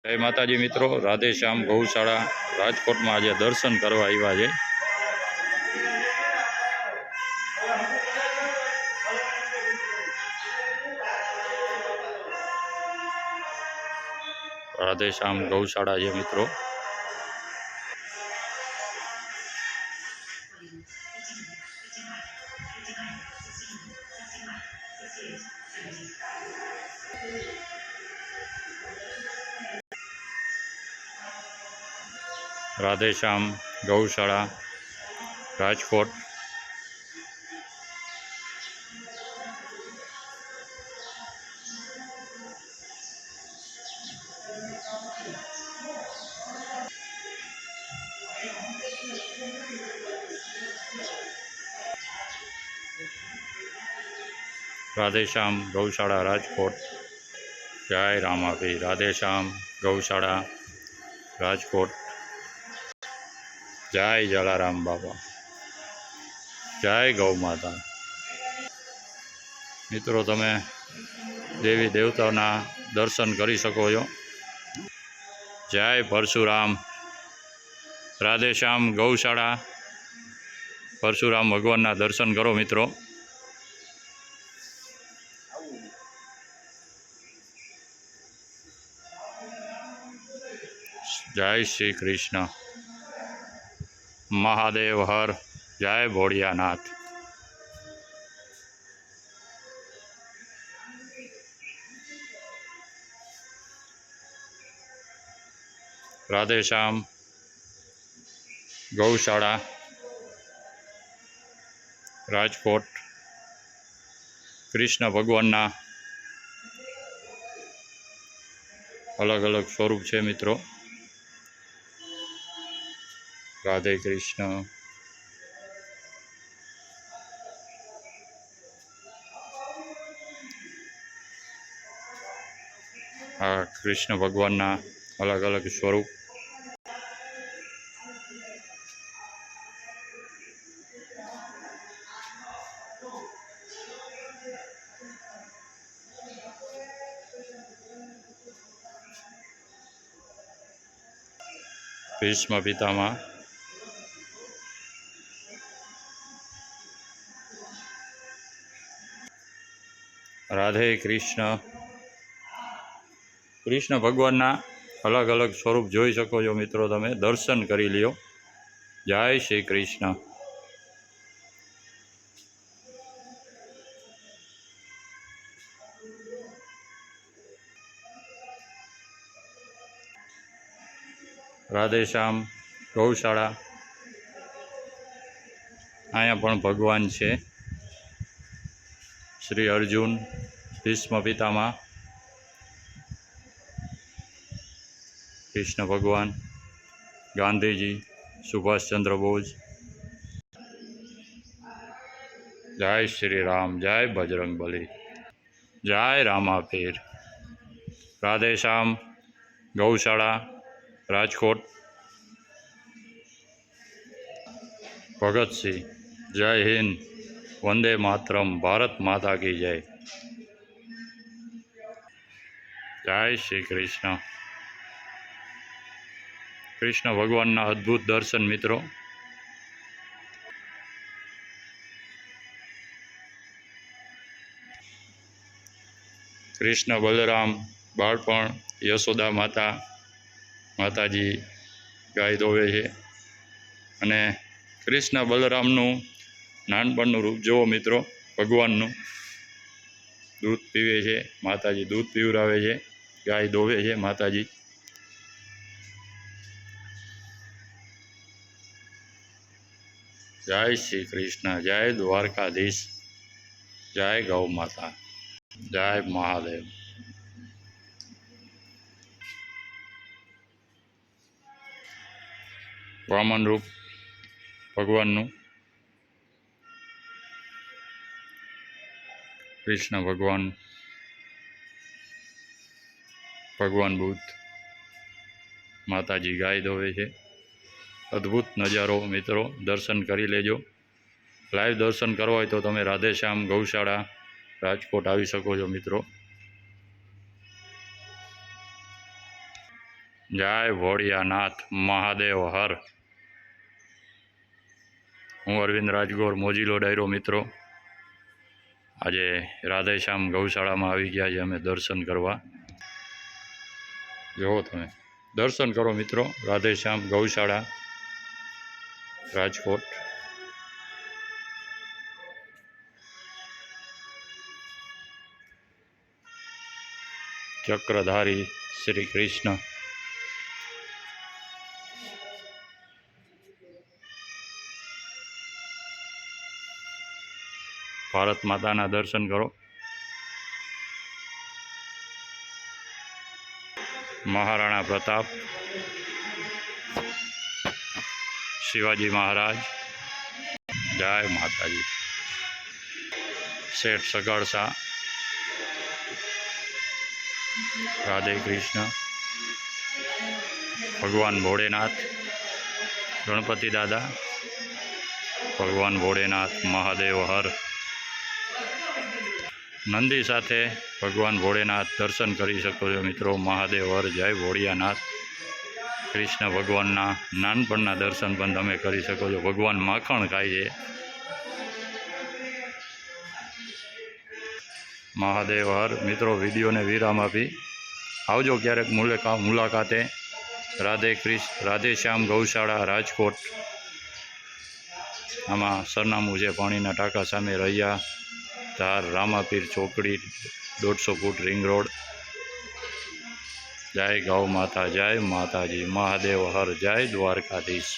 જય માતાજી મિત્રો, રાધે શ્યામ ગૌશાળા રાજકોટમાં આજે દર્શન કરવા આવ્યા છે. રાધે શ્યામ ગૌશાળા છે મિત્રો. રાધે શ્યામ ગૌશાળા રાજકોટ. રાધે શ્યામ ગૌશાળા રાજકોટ. જય રામાભી. રાધે શ્યામ ગૌશાળા રાજકોટ. જય જલારામ બાબા. જય ગૌ માતા. મિત્રો, તમે દેવી દેવતાના દર્શન કરી શકો છો. જય પરશુરામ. રાધે શ્યામ ગૌશાળા. પરશુરામ ભગવાનના દર્શન કરો મિત્રો. જય શ્રી કૃષ્ણ. મહાદેવ હર. જય ભોળિયાનાથ. રાધે શ્યામ ગૌશાળા રાજકોટ. કૃષ્ણ ભગવાનના અલગ અલગ સ્વરૂપ છે મિત્રો. રાધે કૃષ્ણ. આ કૃષ્ણ ભગવાનના અલગ અલગ સ્વરૂપ. ભીષ્મ પિતામહ. રાધે કૃષ્ણ. કૃષ્ણ ભગવાનના અલગ અલગ સ્વરૂપ જોઈ શકો છો મિત્રો. તમે દર્શન કરી લ્યો. જય શ્રી કૃષ્ણ. રાધે શ્યામ ગૌશાળા. અહીંયા પણ ભગવાન છે. શ્રી અર્જુન, ભીષ્મ પિતામહ, કૃષ્ણ ભગવાન, ગાંધીજી, સુભાષચંદ્ર બોઝ. જય શ્રી રામ. જય બજરંગબલી. જય રામાપીર. રાધે શ્યામ ગૌશાળા રાજકોટ. ભગતસિંહ. જય હિન્દ. વંદે માતરમ. ભારત માતા કી જય. જય શ્રી કૃષ્ણ. કૃષ્ણ ભગવાનના અદ્ભુત દર્શન મિત્રો. કૃષ્ણ બલરામ બાળપણ. યશોદા માતા, માતાજી ગાય દોવે છે. અને કૃષ્ણ બલરામનું નાનપણનું રૂપ જુઓ મિત્રો. ભગવાનનું દૂધ પીવે છે. માતાજી દૂધ પીવરાવે છે. ગાય દોવે છે માતાજી. જય શ્રી કૃષ્ણ. જય દ્વારકાધીશ. જય ગૌ માતા. જય મહાદેવ. વામન રૂપ ભગવાનનું. કૃષ્ણ ભગવાન, ભગવાન બુદ્ધ, માતાજી ગાય દોવે છે. અદ્ભુત નજારો મિત્રો. દર્શન કરી લેજો. લાઈવ દર્શન કરવા હોય તો તમે રાધે શ્યામ ગૌશાળા રાજકોટ આવી શકો છો મિત્રો. જય ભોળિયાનાથ મહાદેવ હર. હું અરવિંદ રાજગોર, મોજીલો ડાયરો. મિત્રો, આજે રાધેશ્યામ ગૌશાળામાં આવી ગયા છે અમે દર્શન કરવા. જુઓ તમે, દર્શન કરો મિત્રો. રાધેશ્યામ ગૌશાળા, રાજકોટ. ચક્રધારી શ્રી કૃષ્ણ. ભારત માતાના દર્શન કરો. મહારાણા પ્રતાપ, શિવાજી મહારાજ. જય માતાજી. શેઠ સગાડસા, રાધે કૃષ્ણ. ભગવાન ભોળેનાથ, ગણપતિ દાદા, ભગવાન ભોળેનાથ મહાદેવ હર. નંદી સાથે ભગવાન ભોળેનાથ દર્શન કરી શકો છો મિત્રો. મહાદેવ હર, જય ભોળિયાનાથ. કૃષ્ણ ભગવાનના નાનપણના દર્શન પણ તમે કરી શકો છો. ભગવાન માખણ ખાય છે. મહાદેવ હર. મિત્રો, વિડીયોને વિરામ આપી આવજો ક્યારેક મુલાકાતે. રાધેશ્યામ ગૌશાળા, રાજકોટ. આમાં સરનામું છે પાણીના ટાંકા સામે, રૈયા ધાર, રામાપીર ચોકડી, 150 ફૂટ રિંગ રોડ. જય ગૌ માતા, જય માતાજી. મહાદેવ હર, જય દ્વારકાધીશ.